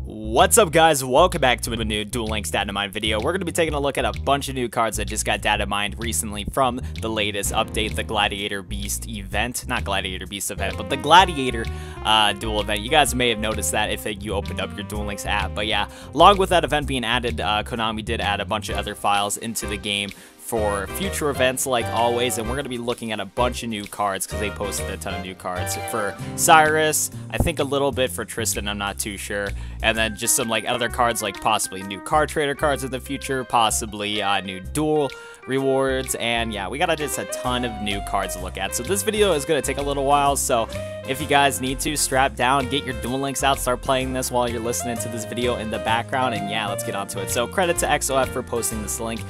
What's up, guys? Welcome back to a new Duel Links datamine video. We're going to be taking a look at a bunch of new cards that just got datamined recently from the latest update, the Gladiator Beast event. Not Gladiator Beast event, but the Gladiator Duel event. You guys may have noticed that if you opened up your Duel Links app. But yeah, along with that event being added, Konami did add a bunch of other files into the game for future events like always, and we're going to be looking at a bunch of new cards because they posted a ton of new cards for Syrus, I think a little bit for Tristan, I'm not too sure, and then just some like other cards like possibly new card trader cards in the future, possibly new duel rewards, and yeah, we got just a ton of new cards to look at. So this video is going to take a little while, so if you guys need to, strap down, get your Duel Links out, start playing this while you're listening to this video in the background, and yeah, let's get onto it. So credit to XOF for posting this link.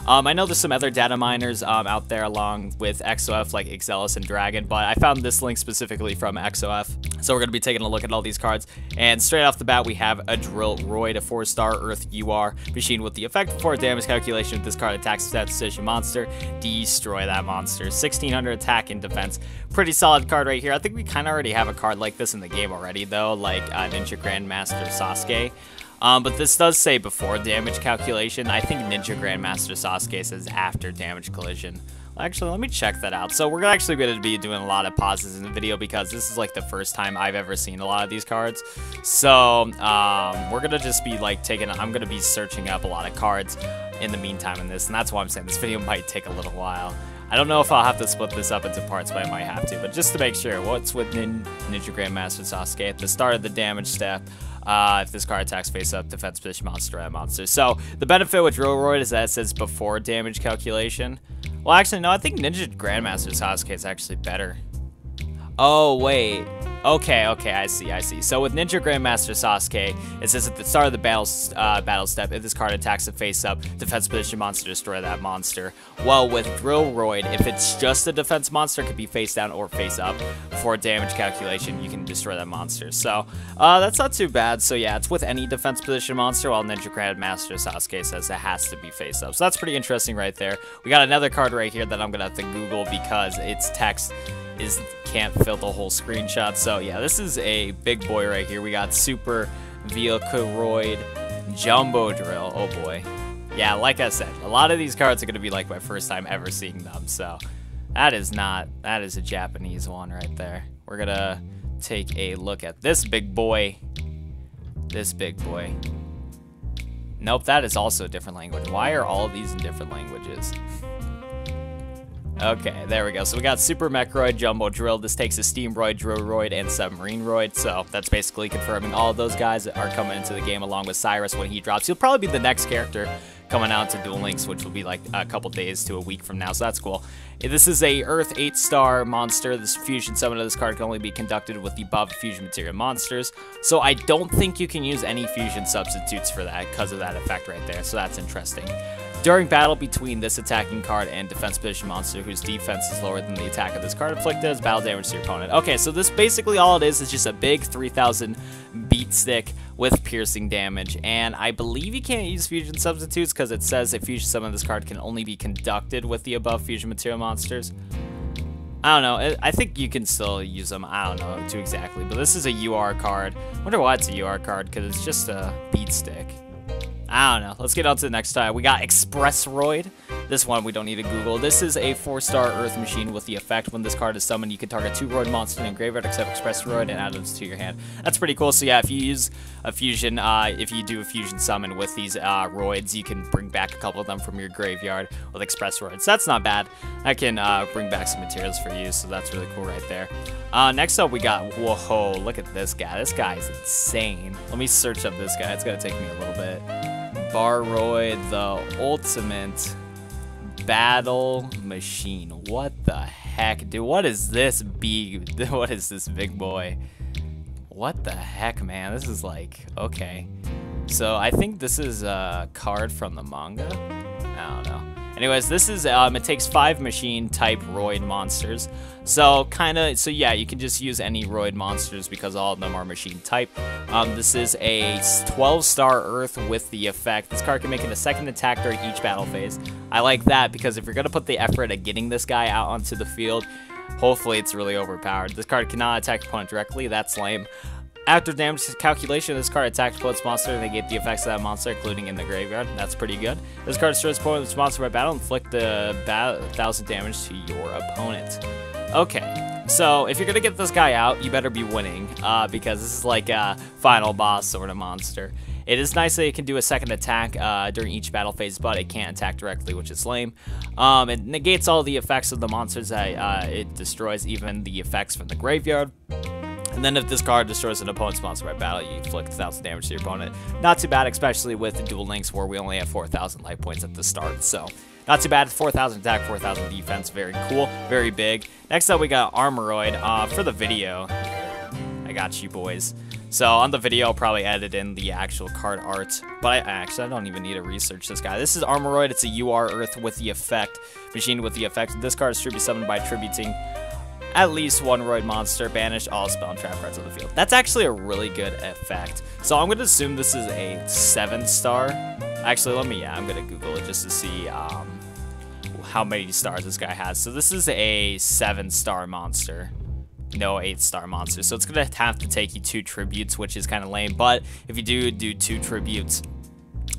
I know there's some other data miners out there along with XOF like Exelis and Dragon, but I found this link specifically from XOF. So we're going to be taking a look at all these cards, and straight off the bat we have a Drill Roid, a 4-star Earth UR machine with the effect for damage calculation. If this card attacks a stat decision monster, destroy that monster. 1600 attack and defense. Pretty solid card right here. I think we kind of already have a card like this in the game already though, like Ninja Grandmaster Sasuke. But this does say before damage calculation. I think Ninja Grandmaster Sasuke says after damage collision. Actually, let me check that out. So we're actually going to be doing a lot of pauses in the video because this is like the first time I've ever seen a lot of these cards. So we're going to just be like I'm going to be searching up a lot of cards in the meantime in this, and that's why I'm saying this video might take a little while. I don't know if I'll have to split this up into parts, but I might have to. But just to make sure, what's with Ninja Grandmaster Sasuke at the start of the damage step? If this card attacks face up, defense position monster at monster. So the benefit with Roid is that it says before damage calculation. Well, actually, no, I think Ninja Grandmaster Sasuke is actually better. Oh, wait. Okay, I see. So with Ninja Grandmaster Sasuke, it says at the start of the battle step, if this card attacks a face-up defense position monster, destroy that monster. Well, with Drill Roid, if it's just a defense monster, it could be face down or face up. For damage calculation, you can destroy that monster. So that's not too bad. So yeah, it's with any defense position monster, while Ninja Grandmaster Sasuke says it has to be face up. So that's pretty interesting right there. We got another card right here that I'm gonna have to Google because its text can't fill the whole screenshot. So yeah, this is a big boy right here. We got Super Vehicroid Jumbo Drill. Oh boy. Yeah, like I said, a lot of these cards are going to be like my first time ever seeing them. So that is a Japanese one right there. We're going to take a look at this big boy. Nope, that is also a different language. Why are all of these in different languages? Okay, there we go. So we got Super Mechroid Jumbo Drill. This takes a Steam Roid, Drill Roid, and Submarine Roid. So that's basically confirming all of those guys are coming into the game along with Syrus when he drops. He'll probably be the next character coming out to Duel Links, which will be like a couple days to a week from now. So that's cool. This is a Earth 8-star monster. This fusion summon of this card can only be conducted with the above fusion material monsters. So I don't think you can use any fusion substitutes for that because of that effect right there. So that's interesting. During battle between this attacking card and defense position monster whose defense is lower than the attack of this card inflicted as battle damage to your opponent. Okay, so this basically all it is just a big 3000 beat stick with piercing damage, and I believe you can't use fusion substitutes because it says a fusion summon of this card can only be conducted with the above fusion material monsters. I don't know. I think you can still use them. I don't know too exactly, but this is a UR card. I wonder why it's a UR card because it's just a beat stick. I don't know. Let's get on to the next time. We got Express Roid. This one we don't need to Google. This is a 4-star Earth machine with the effect when this card is summoned, you can target 2 Roid monsters in graveyard except Express Roid and add those to your hand. That's pretty cool. So yeah, if you use a fusion, if you do a fusion summon with these Roids, you can bring back a couple of them from your graveyard with Express Roids. So that's not bad. I can bring back some materials for you, so that's really cool right there. Next up we got, whoa, look at this guy. This guy is insane. Let me search up this guy. It's gonna take me a little bit. Barbaroid, the ultimate battle machine. What the heck, dude? What is this big boy? What the heck, man? This is like, okay. So I think this is a card from the manga. I don't know. Anyways, this is, it takes 5 machine type Roid monsters. So yeah, you can just use any Roid monsters because all of them are machine type. This is a 12-star Earth with the effect. This card can make it a second attack during each battle phase. I like that because if you're going to put the effort at getting this guy out onto the field, hopefully it's really overpowered. This card cannot attack your opponent directly. That's lame. After damage calculation, this card attacks opponent's monster and negate the effects of that monster, including in the graveyard. That's pretty good. This card destroys opponent's monster by battle, inflict the 1,000 damage to your opponent. Okay, so if you're gonna get this guy out, you better be winning, because this is like a final boss sort of monster. It is nice that it can do a second attack during each battle phase, but it can't attack directly, which is lame. It negates all the effects of the monsters that it destroys, even the effects from the graveyard. And then if this card destroys an opponent's monster by battle, you inflict 1,000 damage to your opponent. Not too bad, especially with Duel Links, where we only have 4,000 life points at the start. So, not too bad. 4,000 attack, 4,000 defense. Very cool, very big. Next up, we got Barbaroid. For the video, I got you boys. So, on the video, I'll probably edit in the actual card art. But I don't even need to research this guy. This is Barbaroid. It's a UR Earth with the effect. Machine with the effect. This card is tribute summoned by tributing at least one Roid monster, banish all spell and trap cards on the field. That's actually a really good effect. So I'm gonna assume this is a 7-star. Actually, I'm gonna Google it just to see how many stars this guy has. So this is a 7-star monster. No 8-star monster. So it's gonna have to take you 2 tributes, which is kind of lame. But if you do 2 tributes,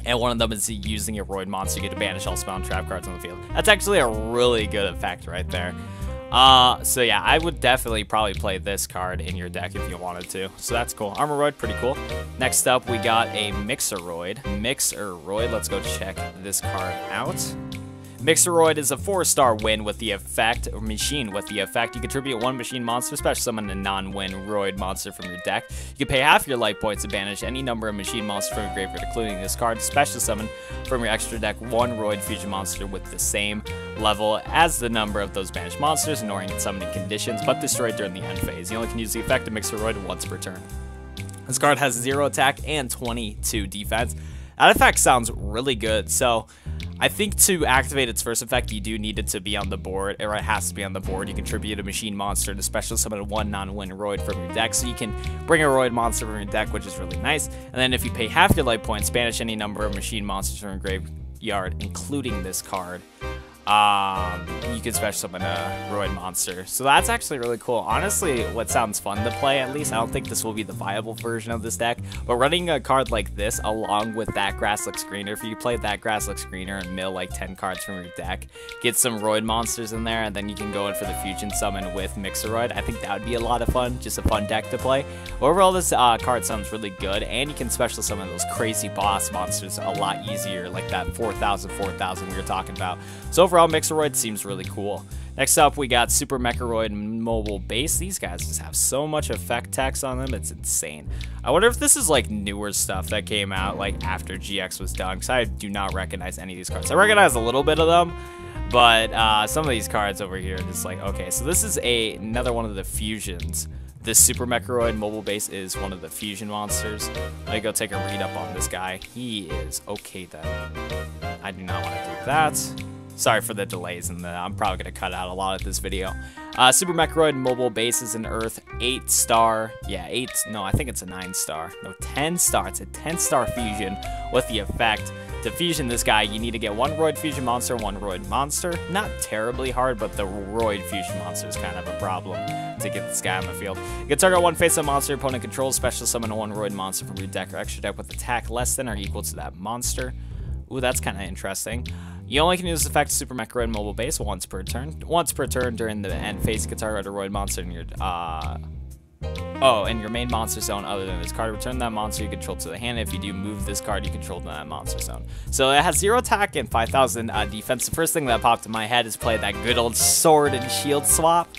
and one of them is using a Roid monster, you get to banish all spell and trap cards on the field. That's actually a really good effect right there. So yeah, I would definitely probably play this card in your deck if you wanted to. So that's cool. Barbaroid, pretty cool. Next up, we got a Vehicroid. Let's go check this card out. Vehicroid is a 4-star win with the effect, or machine with the effect. You contribute 1 machine monster, special summon a non-win Roid monster from your deck. You can pay half your life points to banish any number of machine monsters from your graveyard, including this card. Special summon from your extra deck 1 Roid fusion monster with the same level as the number of those banished monsters, ignoring its summoning conditions, but destroyed during the end phase. You only can use the effect of Vehicroid once per turn. This card has 0 attack and 22 defense. That effect sounds really good, so I think to activate its first effect, you do need it to be on the board, or it has to be on the board. You contribute a machine monster to special summon 1 non-win Roid from your deck, so you can bring a Roid monster from your deck, which is really nice. And then if you pay half your life points, banish any number of machine monsters from your graveyard, including this card. You can special summon a Roid monster. So that's actually really cool. Honestly, what sounds fun to play, at least, I don't think this will be the viable version of this deck, but running a card like this along with that Grasslick Screener, if you play that Grasslick Screener and mill like 10 cards from your deck, get some Roid monsters in there, and then you can go in for the fusion summon with Vehicroid, I think that would be a lot of fun, just a fun deck to play. Overall, this card sounds really good, and you can special summon those crazy boss monsters a lot easier, like that 4,000 we were talking about. So overall, Vehicroid seems really cool. Next up, we got Super Mecharoid Mobile Base. These guys just have so much effect text on them, it's insane. I wonder if this is like newer stuff that came out like after GX was done, because I do not recognize any of these cards. I recognize a little bit of them, but some of these cards over here are just like, okay, so this is another one of the fusions. This Super Mecharoid Mobile Base is one of the fusion monsters. Let me go take a read up on this guy. He is okay then. I do not want to do that. Sorry for the delays, and I'm probably going to cut out a lot of this video. Super Mecharoid Mobile Base is an Earth 8-star. Yeah, no, I think it's a 9-star. No, 10-star. It's a 10-star fusion with the effect. To fusion this guy, you need to get 1 Roid fusion monster, 1 Roid monster. Not terribly hard, but the Roid fusion monster is kind of a problem to get this guy on the field. You can target 1 face-up monster opponent controls, special summon 1 Roid monster from your deck or extra deck with attack less than or equal to that monster. Ooh, that's kind of interesting. You only can use this effect Super Mecharoid Mobile Base once per turn. Once per turn during the end phase, you can target a Roid monster in your in your main monster zone other than this card. Return that monster you control to the hand. If you do move this card, you control to that monster zone. So it has 0 attack and 5,000 defense. The first thing that popped in my head is play that good old sword and shield swap.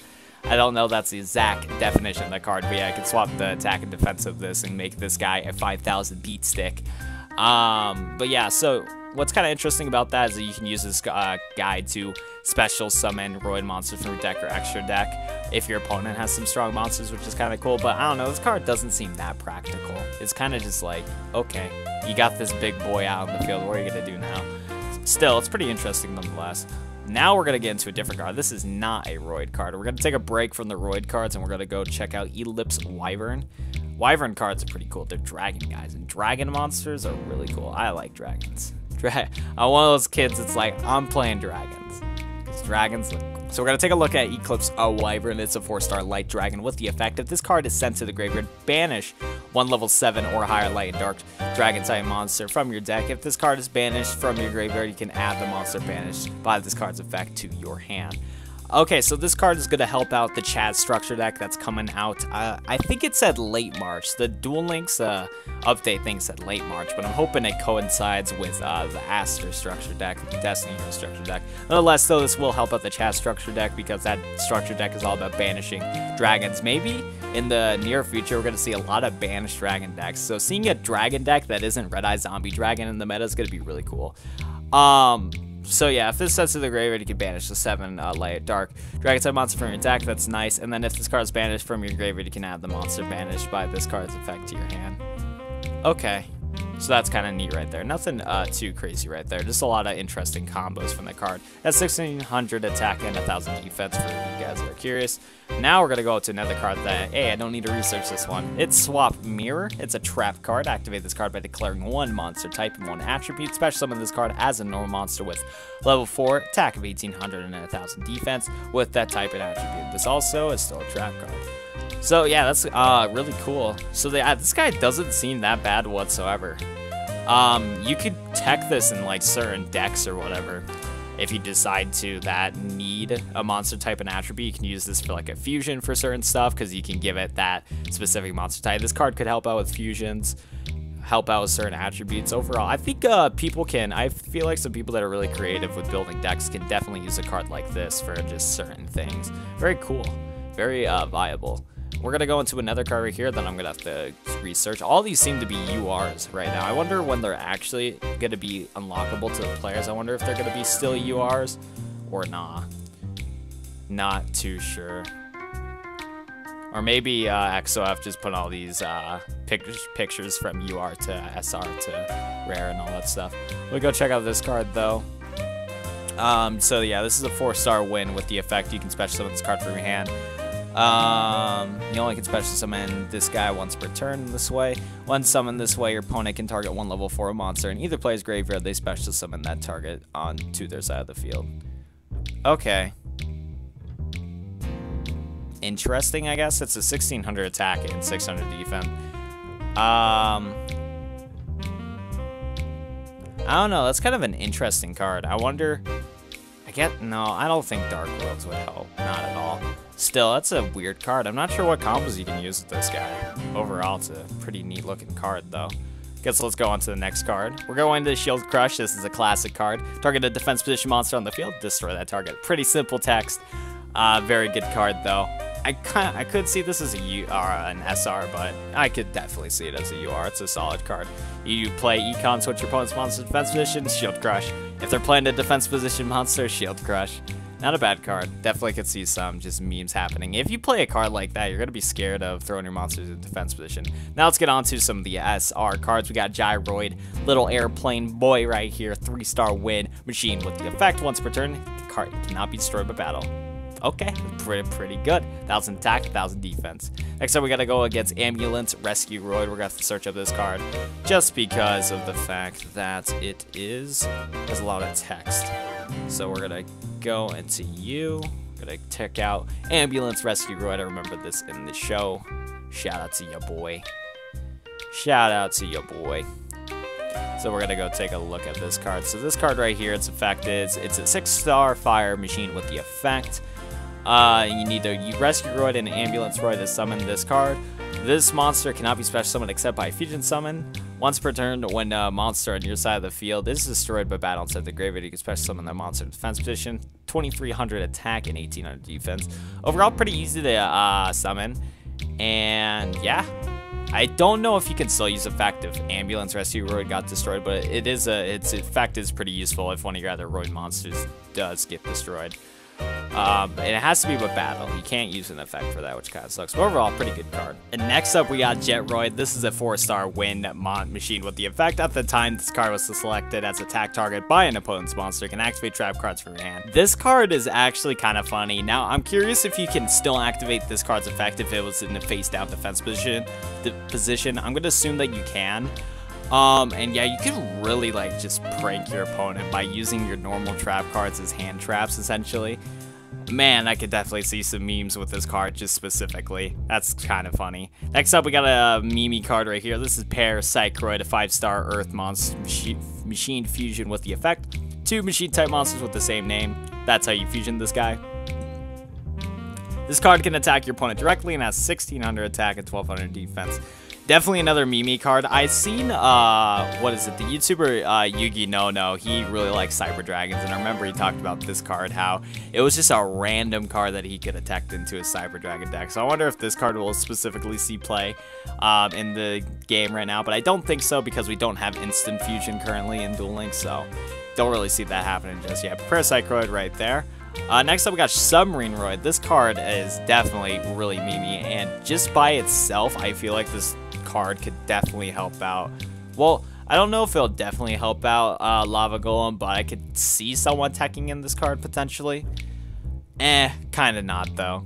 I don't know that's the exact definition of the card, but yeah, I could swap the attack and defense of this and make this guy a 5,000 beat stick. But yeah, so what's kind of interesting about that is that you can use this guide to special summon Roid monsters from your deck or extra deck if your opponent has some strong monsters, which is kind of cool. But I don't know, this card doesn't seem that practical. It's kind of just like, okay, you got this big boy out in the field, what are you going to do now? Still, it's pretty interesting nonetheless. Now we're going to get into a different card. This is not a Roid card. We're going to take a break from the Roid cards, and we're going to go check out Eclipse Wyvern. Wyvern cards are pretty cool. They're dragon guys, and dragon monsters are really cool. I like dragons. I'm one of those kids that's like, I'm playing dragons. These dragons look cool. So we're going to take a look at Eclipse Wyvern. It's a 4-star light dragon with the effect. If this card is sent to the graveyard, banish one level 7 or higher light and dark dragon type monster from your deck. If this card is banished from your graveyard, you can add the monster banished by this card's effect to your hand. Okay, so this card is going to help out the Chad structure deck that's coming out. I think it said late March. The Duel Links update thing said late March, but I'm hoping it coincides with the Aster structure deck, the Destiny Hero structure deck. Nonetheless, though, this will help out the Chad structure deck because that structure deck is all about banishing dragons. Maybe in the near future, we're going to see a lot of banished dragon decks. So seeing a dragon deck that isn't Red Eye Zombie Dragon in the meta is going to be really cool. So yeah, if this sets to the graveyard, you can banish the 7 light dark dragon type monster from your deck. That's nice. And then if this card is banished from your graveyard, you can add the monster banished by this card's effect to your hand. Okay, so that's kind of neat right there. Nothing too crazy right there. Just a lot of interesting combos from the card. That's 1600 attack and 1000 defense for you guys that are curious. Now we're gonna go to another card that, hey, I don't need to research this one. It's Swap Mirror. It's a trap card. Activate this card by declaring 1 monster type and 1 attribute. Special summon this card as a normal monster with level 4 attack of 1800 and 1000 defense with that type and attribute. This also is still a trap card. So yeah, that's really cool. So this guy doesn't seem that bad whatsoever. You could tech this in like certain decks or whatever. If you decide to that need a monster type and attribute, you can use this for like a fusion for certain stuff because you can give it that specific monster type. This card could help out with fusions, help out with certain attributes. Overall, I think people can, I feel like some people that are really creative with building decks can definitely use a card like this for just certain things. Very cool, very viable. We're going to go into another card right here, then I'm going to have to research. All these seem to be URs right now. I wonder when they're actually going to be unlockable to the players. I wonder if they're going to be still URs or nah. Not too sure. Or maybe XOF just put all these pictures from UR to SR to rare and all that stuff. We'll go check out this card though. So yeah, this is a 4-star win with the effect. You can special summon this card from your hand. You only can special summon this guy once per turn this way. When summoned this way, your opponent can target 1 level 4 monster in either player's graveyard. They special summon that target onto their side of the field. Okay. Interesting, I guess. It's a 1600 attack and 600 defense. I don't know. That's kind of an interesting card. I wonder... No, I don't think Dark Worlds would help. Not at all. Still, that's a weird card. I'm not sure what combos you can use with this guy. Overall, it's a pretty neat looking card, though. Guess let's go on to the next card. We're going to Shield Crush. This is a classic card. Target a defense position monster on the field. Destroy that target. Pretty simple text. Very good card, though. I could see this as an SR, but I could definitely see it as a UR. It's a solid card. You play Econ, switch your opponent's monster defense position, Shield Crush. If they're playing a defense position monster, Shield Crush. Not a bad card. Definitely could see some just memes happening. If you play a card like that, you're going to be scared of throwing your monsters in defense position. Now let's get on to some of the SR cards. We got Roid, little airplane boy right here, 3-star win machine with the effect. Once per turn, the card cannot be destroyed by battle. Okay, pretty good. 1000 attack, 1000 defense. Next up, we gotta go against Ambulance Rescue Roid. We're gonna have to search up this card just because of the fact that it has a lot of text. So we're gonna go into you. We're gonna check out Ambulance Rescue Roid. I remember this in the show. Shout out to your boy. Shout out to your boy. So we're gonna go take a look at this card. So this card right here, its effect is it's a 6-star fire machine with the effect. You need to rescue Roid and Ambulance Roid to summon this card. This monster cannot be special summoned except by fusion summon. Once per turn, when a monster on your side of the field is destroyed by battle inside the graveyard, you can special summon that monster in defense position. 2300 attack and 1800 defense. Overall, pretty easy to summon. And yeah, I don't know if you can still use effect if Ambulance Rescue Roid got destroyed, but its effect is pretty useful if one of your other Roid monsters does get destroyed. And it has to be with battle. You can't use an effect for that, which kind of sucks. But overall, pretty good card. And next up, we got Roid. This is a 4-star win machine with the effect. At the time this card was selected as attack target by an opponent's monster, can activate trap cards from your hand. This card is actually kind of funny. Now, I'm curious if you can still activate this card's effect if it was in the face-down defense position. I'm going to assume that you can. And yeah, you can really like just prank your opponent by using your normal trap cards as hand traps, essentially. Man, I could definitely see some memes with this card just specifically. That's kind of funny. Next up, we got a meme card right here. This is Vehicroid, a 5-star Earth monster, machine fusion with the effect. 2 machine type monsters with the same name. That's how you fusion this guy. This card can attack your opponent directly and has 1600 attack and 1200 defense. Definitely another meme card. I've seen, what is it, the YouTuber Yugi No, he really likes Cyber Dragons, and I remember he talked about this card, how it was just a random card that he could attack into his Cyber Dragon deck. So I wonder if this card will specifically see play in the game right now, but I don't think so because we don't have instant fusion currently in Duel Links, so don't really see that happening just yet. Vehicroid right there. Next up, we got Submarine Roid. This card is definitely really memey, and just by itself, I feel like this card could definitely help out. Well, I don't know if it'll definitely help out Lava Golem, but I could see someone teching in this card potentially. Kind of not though.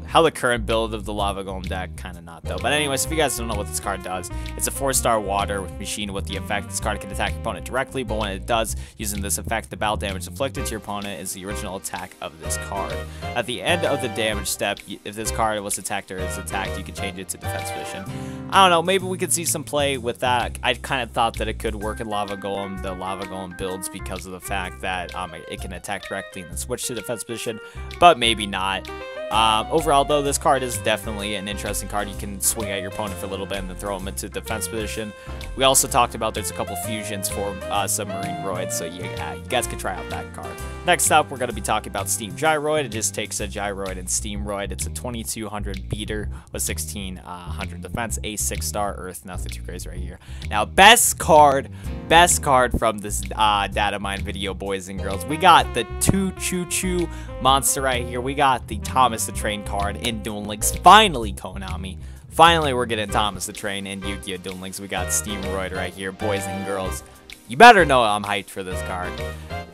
How the current build of the Lava Golem deck, kind of not though. But anyways, if you guys don't know what this card does, it's a 4-star water with machine with the effect. This card can attack your opponent directly, but when it does, using this effect, the battle damage inflicted to your opponent is the original attack of this card. At the end of the damage step, if this card was attacked or is attacked, you can change it to defense position. I don't know, maybe we could see some play with that. I kind of thought that it could work in Lava Golem, the Lava Golem builds, because of the fact that it can attack directly and then switch to defense position, but maybe not. Overall, though, this card is definitely an interesting card. You can swing at your opponent for a little bit and then throw him into defense position. We also talked about there's a couple fusions for Submarine Roid, so you guys can try out that card. Next up, we're going to be talking about Steam Gyroid. It just takes a Gyroid and Steam Roid. It's a 2200 beater with 1600 defense, a 6-star Earth. Nothing too crazy right here. Now, best card from this datamine video, boys and girls. We got the Choo Choo monster right here. We got the Thomas the Train card in Duel Links. Finally, Konami. Finally, we're getting Thomas the Train in Yu-Gi-Oh! Duel Links. We got Steam Roid right here, boys and girls. You better know I'm hyped for this card.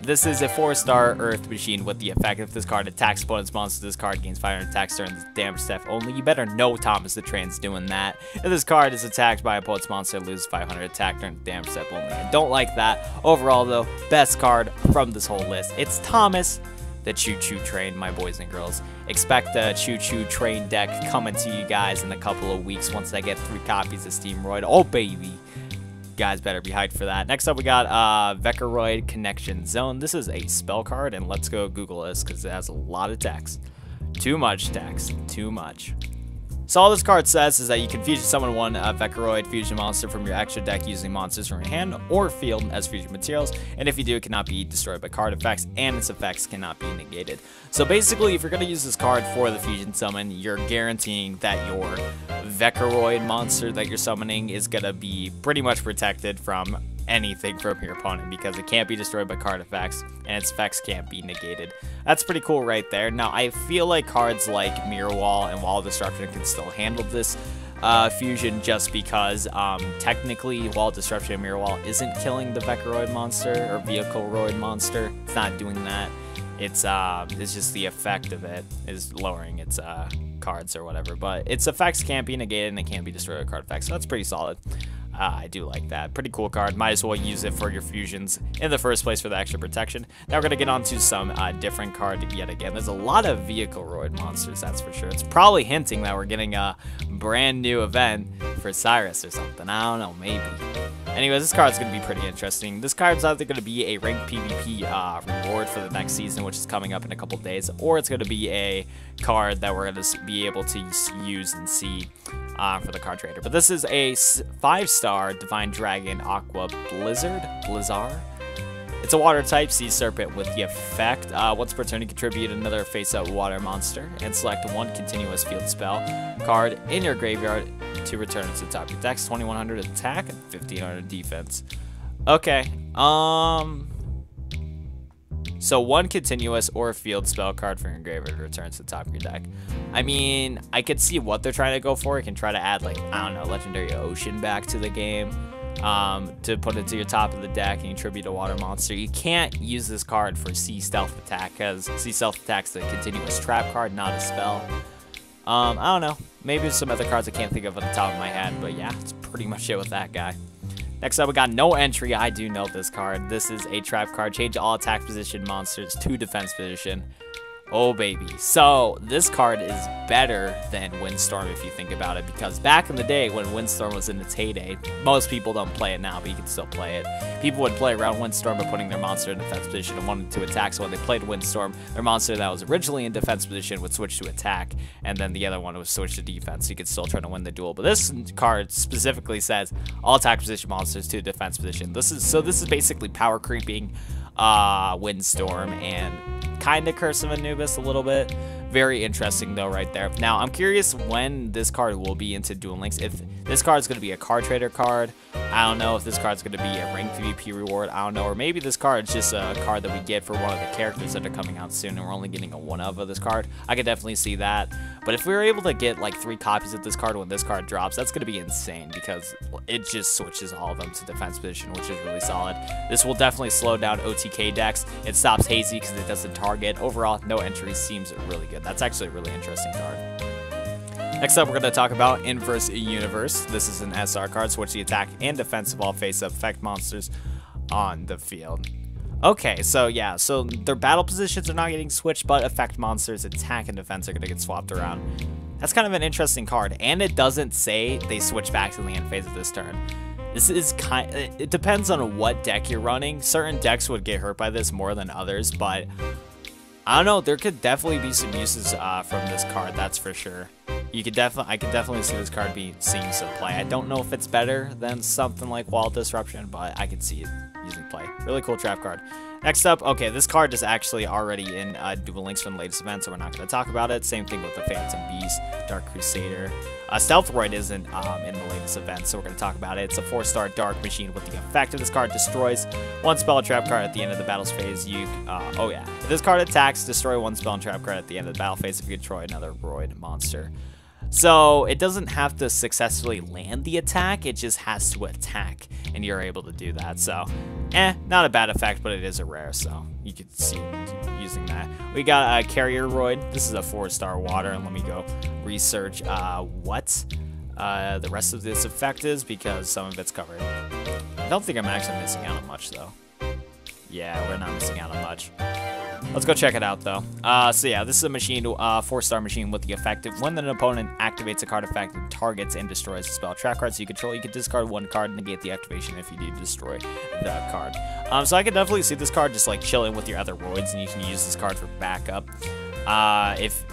This is a 4-star Earth machine with the effect if this card attacks opponent's monster, this card gains 500 attacks during the damage step only. You better know Thomas the Train's doing that. If this card is attacked by opponent's monster, it loses 500 attack during the damage step only. I don't like that. Overall, though, best card from this whole list. It's Thomas the Choo Choo Train, my boys and girls. Expect the Choo Choo Train deck coming to you guys in a couple of weeks once I get 3 copies of Steam Roid. Oh, baby. Guys better be hyped for that. Next up, we got Vehicroid Connection Zone. This is a spell card, and let's go Google this because it has a lot of text. Too much text. Too much. So all this card says is that you can fusion summon one Vehicroid fusion monster from your extra deck using monsters from your hand or field as fusion materials, and if you do, it cannot be destroyed by card effects, and its effects cannot be negated. So basically, if you're going to use this card for the fusion summon, you're guaranteeing that your Vehicroid monster that you're summoning is going to be pretty much protected from anything from your opponent because it can't be destroyed by card effects and its effects can't be negated. That's pretty cool right there. Now, I feel like cards like Mirror Wall and Wall of Disruption can still handle this fusion just because technically Wall of Disruption and Mirror Wall isn't killing the Vehicroid monster or Vehicroid monster. It's not doing that. It's just the effect of it is lowering its cards or whatever, but its effects can't be negated and it can't be destroyed by card effects, so that's pretty solid. I do like that. Pretty cool card. Might as well use it for your fusions in the first place for the extra protection. Now we're going to get on to some different card yet again. There's a lot of Vehicroid monsters, that's for sure. It's probably hinting that we're getting a brand new event for Syrus or something. I don't know, maybe. Anyways, this card's going to be pretty interesting. This card's either going to be a ranked PvP reward for the next season, which is coming up in a couple days, or it's going to be a card that we're going to be able to use and see for the card trader. But this is a 5-star Divine Dragon Aqua Blizzard. It's a water type Sea Serpent with the effect. Once per turn, you contribute another face-up water monster and select one continuous field spell card in your graveyard to return it to the top of your deck. 2100 attack and 1500 defense. Okay. So one continuous or field spell card from your graveyard returns to the top of your deck. I mean, I could see what they're trying to go for. You can try to add, like, I don't know, Legendary Ocean back to the game to put it to your top of the deck and you tribute a water monster. You can't use this card for Sea Stealth Attack because Sea Stealth Attack's a continuous trap card, not a spell. I don't know. Maybe there's some other cards I can't think of at the top of my head, but yeah, it's pretty much it with that guy. Next up, we got No Entry. I do know this card. This is a trap card. Change all attack position monsters to defense position. Oh, baby. So, this card is better than Windstorm if you think about it, because back in the day when Windstorm was in its heyday, most people don't play it now, but you can still play it. People would play around Windstorm by putting their monster in defense position and wanted to attack, so when they played Windstorm, their monster that was originally in defense position would switch to attack, and then the other one would switch to defense, so you could still try to win the duel. But this card specifically says all attack position monsters to defense position. This is basically power creeping Windstorm and kind of Curse of Anubis a little bit. Very interesting though right there. Now I'm curious when this card will be into Duel Links. If this card is going to be a card trader card, I don't know. If this card is going to be a ranked PvP reward, I don't know. Or maybe this card is just a card that we get for one of the characters that are coming out soon and we're only getting a one of this card. I could definitely see that. But if we were able to get like 3 copies of this card when this card drops, that's going to be insane because it just switches all of them to defense position, which is really solid. This will definitely slow down OTK decks. It stops Hazy because it doesn't target. Overall, No Entry seems really good. That's actually a really interesting card. Next up, we're going to talk about Inverse Universe. This is an SR card. Switch the attack and defense of all face-up effect monsters on the field. Okay, so yeah, so their battle positions are not getting switched, but effect monsters, attack and defense are going to get swapped around. That's kind of an interesting card, and it doesn't say they switch back to the end phase of this turn. This is it depends on what deck you're running. Certain decks would get hurt by this more than others, but I don't know. There could definitely be some uses from this card. That's for sure. I could definitely see this card seeing some play. I don't know if it's better than something like Wall Disruption, but I could see it using play. Really cool trap card. Next up, okay, this card is actually already in Duel Links from the latest event, so we're not going to talk about it. Same thing with the Phantom Beast, Dark Crusader. Stealth Roid isn't in the latest event, so we're going to talk about it. It's a 4-star Dark Machine with the effect of this card destroys 1 spell and trap card at the end of the battle's phase. Oh yeah, if this card attacks, destroy 1 spell and trap card at the end of the battle phase if you control another Roid monster. So it doesn't have to successfully land the attack, it just has to attack, and you're able to do that. So, not a bad effect, but it is a rare, so you could see using that. We got a Carrier Roid. This is a 4-star water, and let me go research what the rest of this effect is, because some of it's covered. I don't think I'm actually missing out on much, though. Yeah, we're not missing out on much. Let's go check it out, though. So yeah, this is a machine, 4-star machine with the effect of when an opponent activates a card effect and targets and destroys a spell trap card so you control, you can discard 1 card and negate the activation if you do destroy the card. So I could definitely see this card just like chilling with your other Roids, and you can use this card for backup if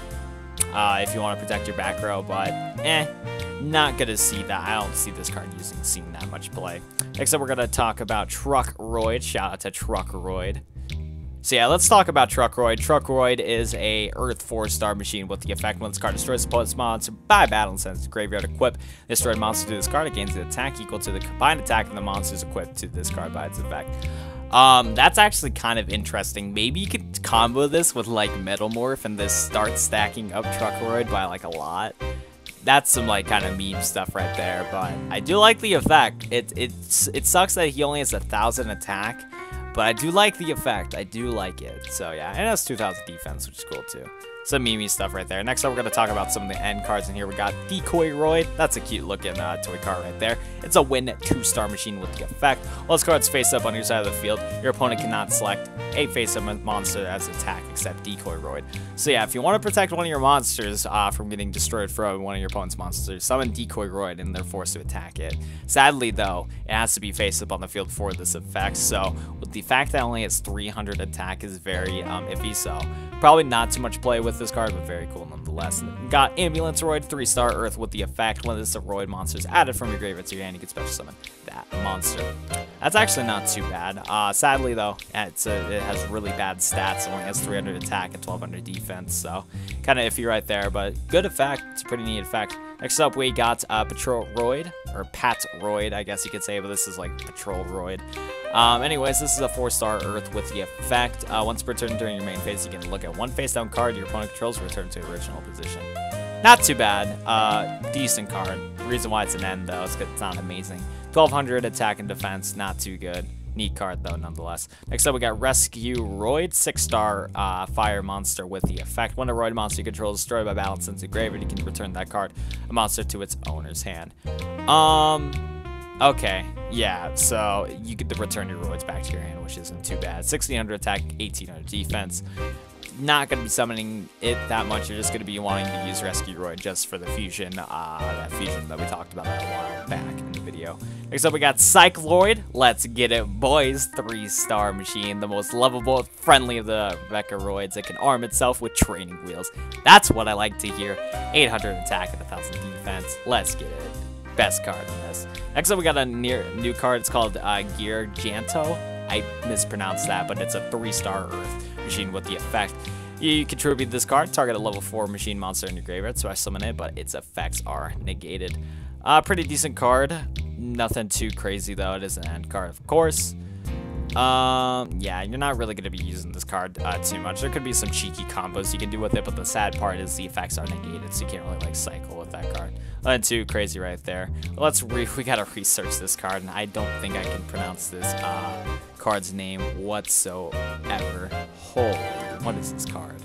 you want to protect your back row, but not gonna see that. I don't see this card seeing that much play. Next up, we're gonna talk about Truck Roid. Shout out to Truck Roid. So yeah, let's talk about Truck Roid. Truck Roid is a Earth 4-star machine with the effect when this card destroys opponent's monster by battle and sends to graveyard equip. Destroyed monster to this card, it gains an attack equal to the combined attack of the monsters equipped to this card by its effect. That's actually kind of interesting. Maybe you could combo this with like Metalmorph and this starts stacking up Truck Roid by like a lot. That's some like kind of meme stuff right there, but I do like the effect. It sucks that he only has 1,000 attack. But I do like the effect. I do like it. So yeah, and it has 2,000 defense, which is cool too. Some meme stuff right there. Next up, we're going to talk about some of the end cards in here. We got Decoy Roid. That's a cute looking toy card right there. It's a win 2-star machine with the effect. While this card's face up on your side of the field, your opponent cannot select a face up monster as attack except Decoy Roid. So yeah, if you want to protect one of your monsters from getting destroyed from one of your opponent's monsters, summon Decoy Roid and they're forced to attack it. Sadly though, it has to be face up on the field for this effect. So with the fact that it only has 300 attack is very iffy. So probably not too much play with this card, but very cool nonetheless. Got Ambulance Roid, 3-star Earth with the effect when this Roid monster is added from your graveyard to your hand, you can special summon that monster. That's actually not too bad. Sadly though, it has really bad stats. It only has 300 attack and 1,200 defense, so kind of iffy right there, but good effect. It's a pretty neat effect. Next up, we got Patrol Roid, or Pat Roid, I guess you could say, but this is like Patrol Roid. Anyways, this is a 4-star Earth with the effect. Once per turn during your main phase, you can look at 1 face-down card your opponent controls, return to original position. Not too bad. Decent card. The reason why it's an end, though, is because it's not amazing. 1,200 attack and defense, not too good. Neat card, though, nonetheless. Next up, we got Rescue Roid, 6-star fire monster with the effect. When a Roid monster you control is destroyed by battle and sent to graveyard, you can return that card, a monster, to its owner's hand. Okay, yeah, so you get to return your Roids back to your hand, which isn't too bad. 1600 attack, 1800 defense. Not going to be summoning it that much. You're just going to be wanting to use Rescue Roid just for the fusion, that fusion that we talked about a while back in the video. Next up, we got Cycloid. Let's get it, boys. 3-star machine, the most lovable, friendly of the Vehicroids. It can arm itself with training wheels. That's what I like to hear. 800 attack and 1000 defense. Let's get it. Best card in this. Next up, we got a new card. It's called Giganto. I mispronounced that, but it's a 3-star Earth machine with the effect. You contribute this card, target a level 4 machine monster in your graveyard, so I summon it, but its effects are negated. Pretty decent card. Nothing too crazy, though. It is an end card, of course. Yeah, you're not really going to be using this card too much. There could be some cheeky combos you can do with it, but the sad part is the effects are negated, so you can't really like cycle with that card. Nothing too crazy right there. We gotta research this card, and I don't think I can pronounce this card's name whatsoever. Holy, what is this card?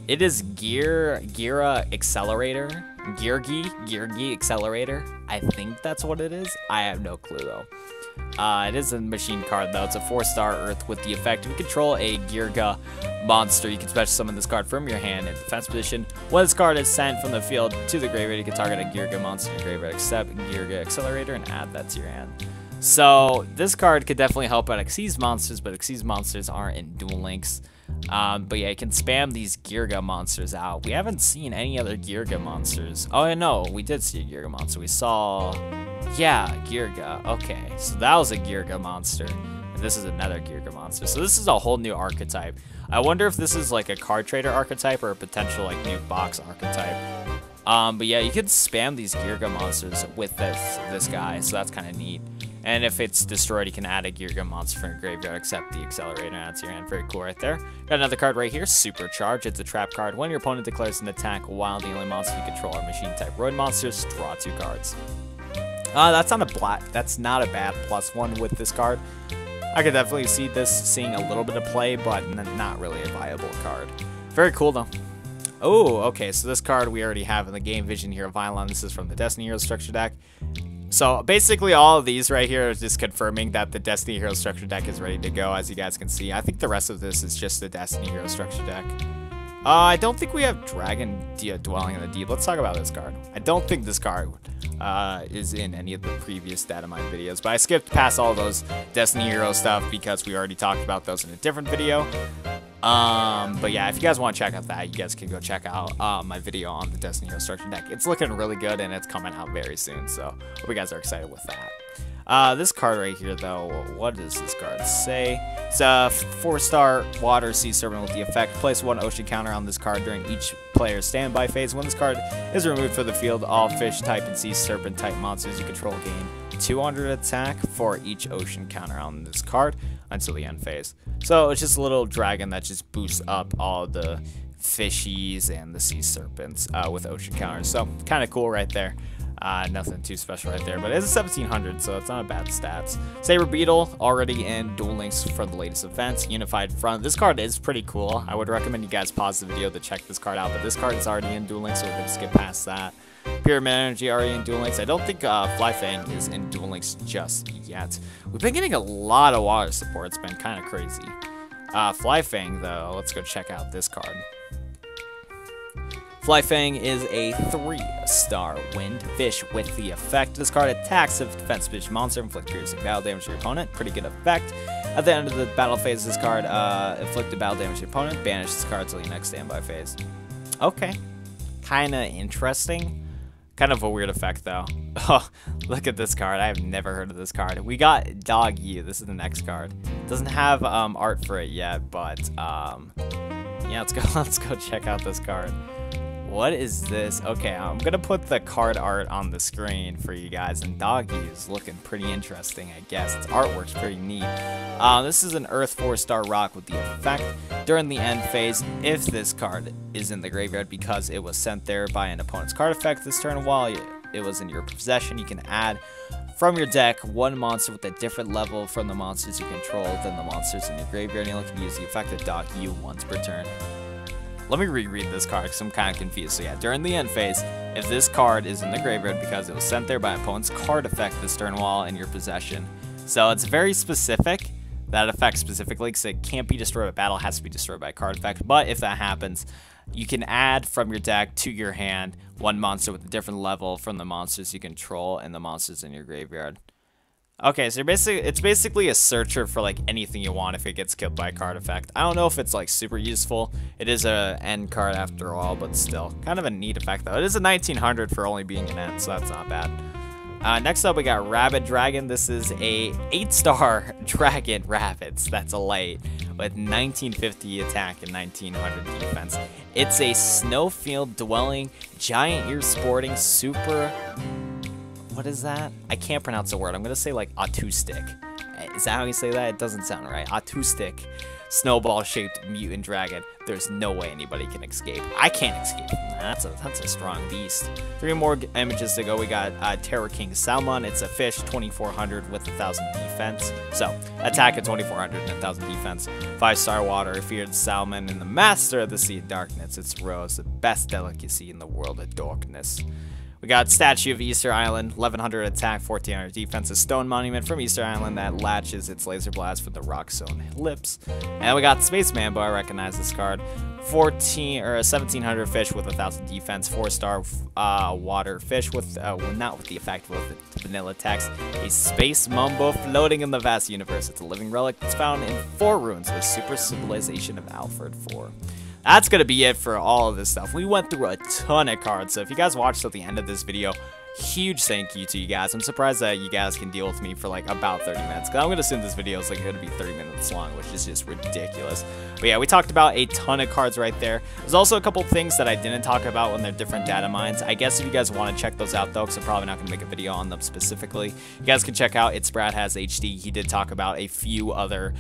It is Gira Accelerator. Geargi Accelerator. I think that's what it is. I have no clue though. It is a machine card though. It's a 4-star Earth with the effect. If you control a Girga monster, you can special summon this card from your hand in defense position. When this card is sent from the field to the graveyard, you can target a Girga monster in your graveyard, except Girga Accelerator, and add that to your hand. So this card could definitely help out Xyz monsters, but Xyz monsters aren't in Duel Links. But yeah, you can spam these Girga monsters out. We haven't seen any other Girga monsters. Oh, no, we did see a Girga monster. We saw, yeah, Girga. Okay, so that was a Girga monster. And this is another Girga monster. So this is a whole new archetype. I wonder if this is like a card trader archetype or a potential like new box archetype. But yeah, you can spam these Girga monsters with this guy, so that's kind of neat. And if it's destroyed, you can add a Girga monster from your graveyard, except the Accelerator, and add to your hand. Very cool right there. Got another card right here, Supercharge. It's a trap card. When your opponent declares an attack while the only monster you control are machine-type Roid monsters, draw 2 cards. That's not a bad +1 with this card. I could definitely see this seeing a little bit of play, but not really a viable card. Very cool, though. Oh, okay, so this card we already have in the game, Vision Hero Violon. This is from the Destiny Hero structure deck. So basically all of these right here is just confirming that the Destiny Hero structure deck is ready to go, as you guys can see. I think the rest of this is just the Destiny Hero structure deck. I don't think we have Dragon Dwelling in the Deep. Let's talk about this card. I don't think this card is in any of the previous datamine videos, but I skipped past all those Destiny Hero stuff because we already talked about those in a different video. But yeah, if you guys want to check out that, you guys can go check out my video on the Destiny Hero structure deck. It's looking really good, and it's coming out very soon, so hope you guys are excited with that. This card right here, though, what does this card say? It's a 4-star Water Sea Serpent with the effect. Place 1 ocean counter on this card during each player's standby phase. When this card is removed from the field, all fish type and sea serpent type monsters you control gain 200 attack for each ocean counter on this card until the end phase. So it's just a little dragon that just boosts up all the fishies and the sea serpents with ocean counters. So kind of cool right there. Nothing too special right there, but it is a 1700, so it's not a bad stats. Saber Beetle, already in Duel Links for the latest events. Unified Front. This card is pretty cool. I would recommend you guys pause the video to check this card out, but this card is already in Duel Links, so we're going to skip past that. Pyramid Energy already in Duel Links. I don't think Flyfang is in Duel Links just yet. We've been getting a lot of water support. It's been kind of crazy. Flyfang, though, let's go check out this card. Flyfang is a 3-star wind fish with the effect. This card attacks a defense fish monster, inflict piercing battle damage to your opponent. Pretty good effect. At the end of the battle phase, this card inflicted battle damage to your opponent. Banish this card till your next standby phase. Okay. Kinda interesting. Kind of a weird effect, though. Oh, look at this card. I have never heard of this card. We got Dog U. This is the next card. Doesn't have art for it yet, but yeah, let's go check out this card. What is this? Okay, I'm gonna put the card art on the screen for you guys, and Doggy is looking pretty interesting, I guess. Its artwork's pretty neat. This is an Earth 4-star rock with the effect. During the end phase, if this card is in the graveyard because it was sent there by an opponent's card effect this turn while it was in your possession, you can add from your deck 1 monster with a different level from the monsters you control than the monsters in your graveyard, and you only can use the effect of Dog U once per turn. let me reread this card because I'm kind of confused. So yeah, during the end phase, if this card is in the graveyard because it was sent there by opponent's card effect, this turn while in your possession. So it's very specific, that effect specifically, because it can't be destroyed by battle, it has to be destroyed by card effect. But if that happens, you can add from your deck to your hand one monster with a different level from the monsters you control and the monsters in your graveyard. Okay, so it's basically a searcher for like anything you want if it gets killed by a card effect. I don't know if it's like super useful. It is a end card after all, but still kind of a neat effect though. It is a 1900 for only being an end, so that's not bad. Next up we got Rabbit Dragon. This is a 8-star dragon rabbits. That's a light with 1950 attack and 1900 defense. It's a snowfield dwelling, giant ear sporting, super... What is that? I can't pronounce the word. I'm going to say like acoustic. Is that how you say that? It doesn't sound right. Acoustic snowball-shaped mutant dragon. There's no way anybody can escape. I can't escape from that. That's a strong beast. 3 more images to go. We got Terror King Salmon. It's a fish, 2400 with 1000 defense. So, attack at 2400 and 1000 defense. 5-star water, feared salmon, and the master of the sea of darkness. It's Rose, the best delicacy in the world of darkness. We got Statue of Easter Island, 1100 attack, 1400 defense, a stone monument from Easter Island that latches its laser blast with the rock stone lips. And we got Spaceman, but I recognize this card. 1700 fish with 1000 defense, 4-star water fish with not with the effect, but with the vanilla text. A space mumbo floating in the vast universe. It's a living relic that's found in 4 runes, the super civilization of Alfred 4. That's going to be it for all of this stuff. We went through a ton of cards, so if you guys watched till the end of this video, huge thank you to you guys. I'm surprised that you guys can deal with me for like about 30 minutes, because I'm going to assume this video is like going to be 30 minutes long, which is just ridiculous. But yeah, we talked about a ton of cards right there. There's also a couple things that I didn't talk about when they're different data mines. I guess if you guys want to check those out though, because I'm probably not going to make a video on them specifically, you guys can check out It's Brad Has HD. He did talk about a few other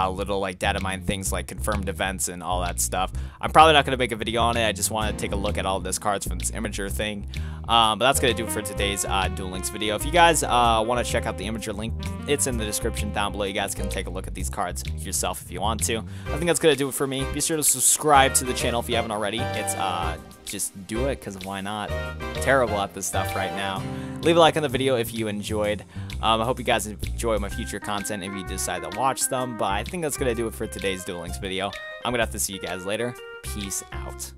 little like data mine things like confirmed events and all that stuff. I'm probably not going to make a video on it. I just want to take a look at all of this cards from this Imager thing. But that's going to do it for today's Duel Links video. If you guys want to check out the Imager link, it's in the description down below. You guys can take a look at these cards yourself if you want to. I think that's going to do it for me. Be sure to subscribe to the channel if you haven't already. It's just do it, because why not? Terrible at this stuff right now. Leave a like on the video if you enjoyed. I hope you guys enjoy my future content if you decide to watch them. But I think that's going to do it for today's Duel Links video. I'm going to have to see you guys later. Peace out.